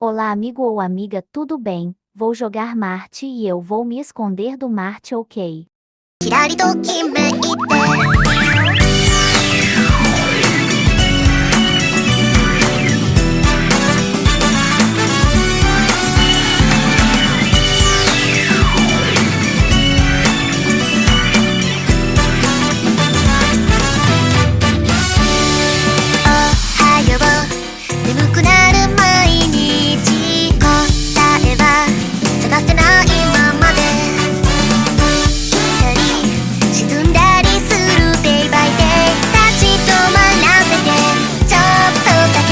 Olá, amigo ou amiga, tudo bem? Vou jogar Marte e eu vou me esconder do Marte, ok? キラリときめいておはよう眠くなる毎日答えは探せないままで来たり沈んだりする Day by day 立ち止まらせてちょっとだけ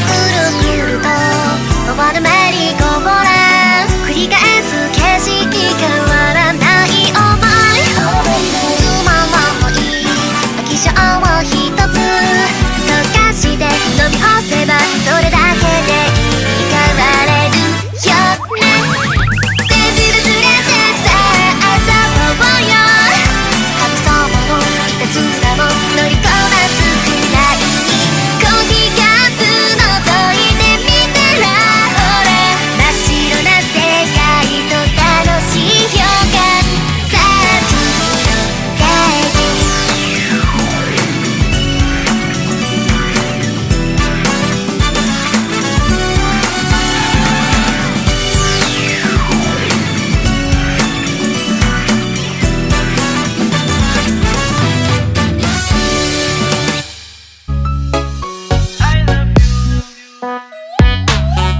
くるくると回るメリーゴーラン繰り返す景色変わらない想いつままもいい飽き性を一つ溶かして飲み干せばそれだけで変われるよねデジルずれてさあ遊ぼうよ神様のいたずらも乗りこなすくらいにコーヒーカップ覗いてみたらほら真っ白な世界と楽しい予感さあ次の大事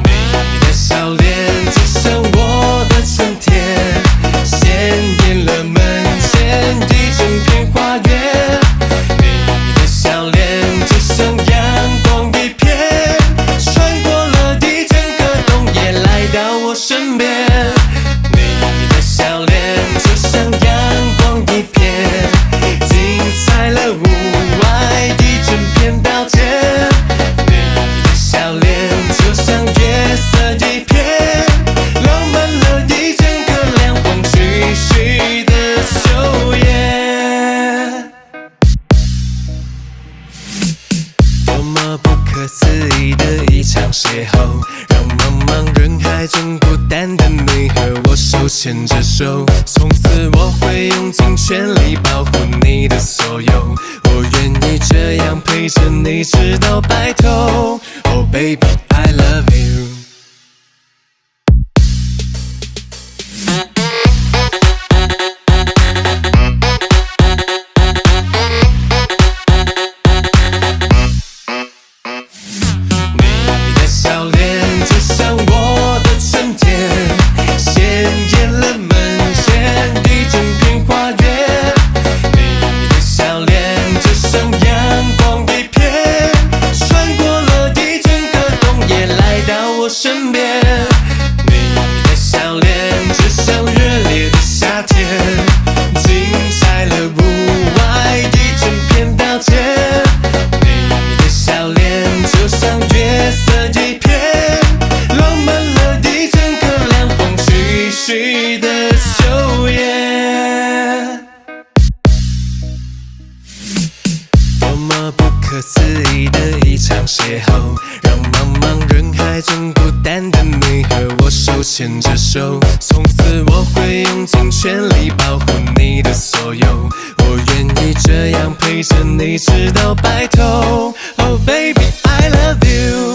你的笑脸只剩我的春天，鲜艳了门前一整片花园。你的笑脸只剩阳光一片，穿过了一整个冬夜，来到我身边。你的笑脸就像阳光一片，精彩了屋外一整片稻田。你的笑脸就像月色一片，浪漫了一整个凉风徐徐的秋叶。多么不可思议的一场邂逅，让茫茫人海中孤单的你和我手牵着手。从此我会用尽全力保护你的所有，我愿意这样陪着你直到白头。Oh baby, I love you。你的笑脸就像我的春天，鲜艳了门前一整片花园。你的笑脸就像阳光一片，穿过了一整个冬夜，来到我身边。你的笑脸就像热烈的夏天，精彩了屋外一整片稻田。你的笑脸就像月色一片，浪漫了一整个凉风徐徐的秋叶。多么不可思议的一场邂逅，让茫茫人海中孤单的你和我手牵着手。从此我会用尽全力保护你的所有，我愿意这样陪着你直到白头。Oh baby, I love you。